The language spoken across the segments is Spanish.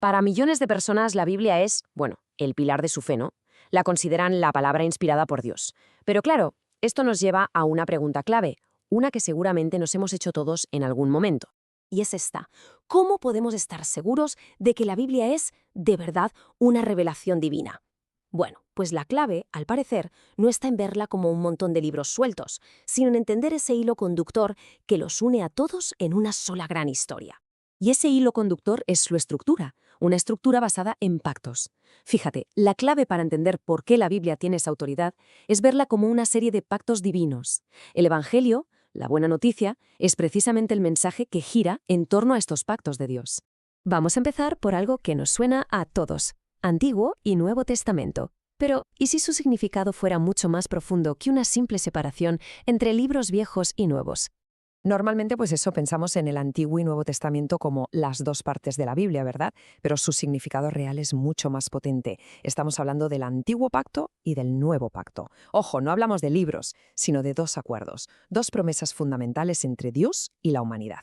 Para millones de personas la Biblia es, bueno, el pilar de su fe, ¿no? La consideran la palabra inspirada por Dios. Pero claro, esto nos lleva a una pregunta clave, una que seguramente nos hemos hecho todos en algún momento. Y es esta: ¿cómo podemos estar seguros de que la Biblia es, de verdad, una revelación divina? Bueno, pues la clave, al parecer, no está en verla como un montón de libros sueltos, sino en entender ese hilo conductor que los une a todos en una sola gran historia. Y ese hilo conductor es su estructura, una estructura basada en pactos. Fíjate, la clave para entender por qué la Biblia tiene esa autoridad es verla como una serie de pactos divinos. El Evangelio, la buena noticia, es precisamente el mensaje que gira en torno a estos pactos de Dios. Vamos a empezar por algo que nos suena a todos: Antiguo y Nuevo Testamento. Pero, ¿y si su significado fuera mucho más profundo que una simple separación entre libros viejos y nuevos? Normalmente, pues eso, pensamos en el Antiguo y Nuevo Testamento como las dos partes de la Biblia, ¿verdad? Pero su significado real es mucho más potente. Estamos hablando del Antiguo Pacto y del Nuevo Pacto. Ojo, no hablamos de libros, sino de dos acuerdos, dos promesas fundamentales entre Dios y la humanidad.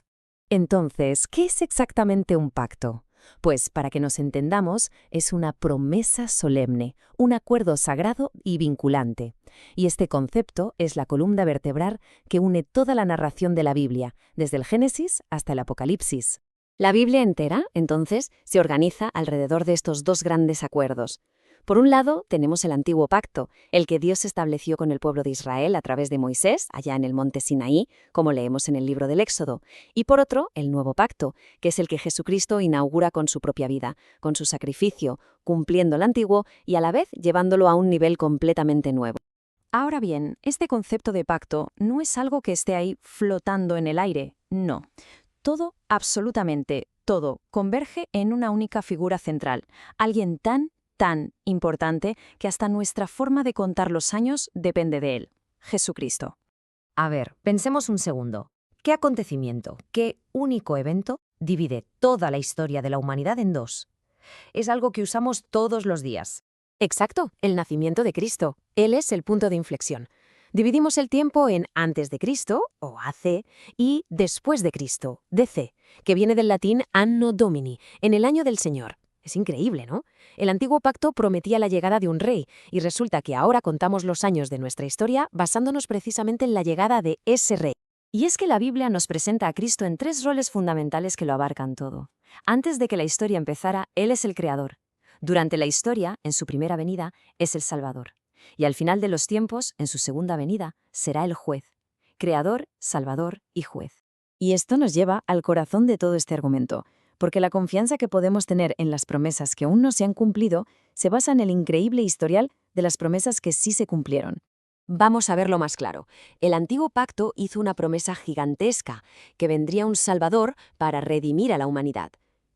Entonces, ¿qué es exactamente un pacto? Pues, para que nos entendamos, es una promesa solemne, un acuerdo sagrado y vinculante. Y este concepto es la columna vertebral que une toda la narración de la Biblia, desde el Génesis hasta el Apocalipsis. La Biblia entera, entonces, se organiza alrededor de estos dos grandes acuerdos. Por un lado, tenemos el Antiguo Pacto, el que Dios estableció con el pueblo de Israel a través de Moisés, allá en el monte Sinaí, como leemos en el libro del Éxodo. Y por otro, el Nuevo Pacto, que es el que Jesucristo inaugura con su propia vida, con su sacrificio, cumpliendo el Antiguo y a la vez llevándolo a un nivel completamente nuevo. Ahora bien, este concepto de pacto no es algo que esté ahí flotando en el aire, no. Todo, absolutamente todo, converge en una única figura central, alguien tan importante que hasta nuestra forma de contar los años depende de él: Jesucristo. A ver, pensemos un segundo. ¿Qué acontecimiento, qué único evento divide toda la historia de la humanidad en dos? Es algo que usamos todos los días. Exacto, el nacimiento de Cristo. Él es el punto de inflexión. Dividimos el tiempo en antes de Cristo, o AC, y después de Cristo, DC, que viene del latín Anno Domini, en el año del Señor. Es increíble, ¿no? El antiguo pacto prometía la llegada de un rey, y resulta que ahora contamos los años de nuestra historia basándonos precisamente en la llegada de ese rey. Y es que la Biblia nos presenta a Cristo en tres roles fundamentales que lo abarcan todo. Antes de que la historia empezara, Él es el Creador. Durante la historia, en su primera venida, es el Salvador. Y al final de los tiempos, en su segunda venida, será el Juez. Creador, Salvador y Juez. Y esto nos lleva al corazón de todo este argumento, porque la confianza que podemos tener en las promesas que aún no se han cumplido se basa en el increíble historial de las promesas que sí se cumplieron. Vamos a verlo más claro. El antiguo pacto hizo una promesa gigantesca, que vendría un Salvador para redimir a la humanidad.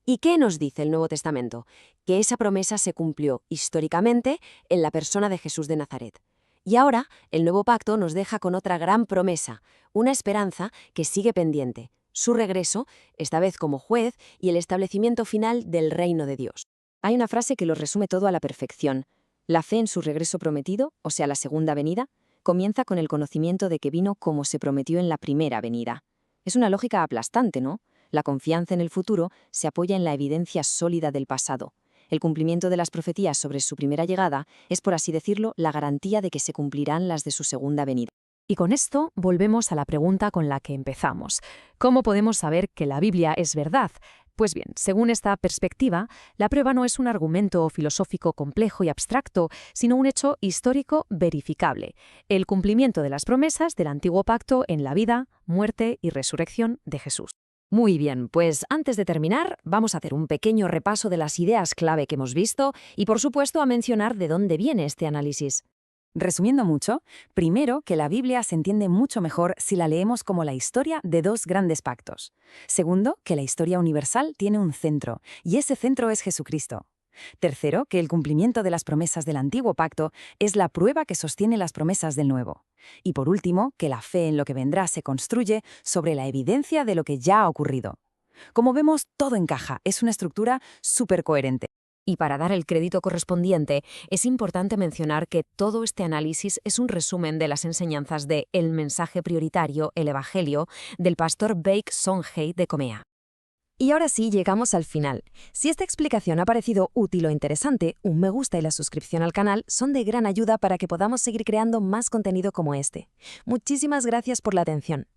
¿Y qué nos dice el Nuevo Testamento? Que esa promesa se cumplió históricamente en la persona de Jesús de Nazaret. Y ahora el Nuevo Pacto nos deja con otra gran promesa, una esperanza que sigue pendiente: su regreso, esta vez como juez, y el establecimiento final del reino de Dios. Hay una frase que lo resume todo a la perfección. La fe en su regreso prometido, o sea, la segunda venida, comienza con el conocimiento de que vino como se prometió en la primera venida. Es una lógica aplastante, ¿no? La confianza en el futuro se apoya en la evidencia sólida del pasado. El cumplimiento de las profecías sobre su primera llegada es, por así decirlo, la garantía de que se cumplirán las de su segunda venida. Y con esto volvemos a la pregunta con la que empezamos: ¿cómo podemos saber que la Biblia es verdad? Pues bien, según esta perspectiva, la prueba no es un argumento filosófico complejo y abstracto, sino un hecho histórico verificable: el cumplimiento de las promesas del antiguo pacto en la vida, muerte y resurrección de Jesús. Muy bien, pues antes de terminar, vamos a hacer un pequeño repaso de las ideas clave que hemos visto y, por supuesto, a mencionar de dónde viene este análisis. Resumiendo mucho, primero, que la Biblia se entiende mucho mejor si la leemos como la historia de dos grandes pactos. Segundo, que la historia universal tiene un centro, y ese centro es Jesucristo. Tercero, que el cumplimiento de las promesas del antiguo pacto es la prueba que sostiene las promesas del nuevo. Y por último, que la fe en lo que vendrá se construye sobre la evidencia de lo que ya ha ocurrido. Como vemos, todo encaja, es una estructura súper coherente. Y para dar el crédito correspondiente, es importante mencionar que todo este análisis es un resumen de las enseñanzas de El mensaje prioritario, el Evangelio, del pastor Baek Sonhei de Comea. Y ahora sí, llegamos al final. Si esta explicación ha parecido útil o interesante, un me gusta y la suscripción al canal son de gran ayuda para que podamos seguir creando más contenido como este. Muchísimas gracias por la atención.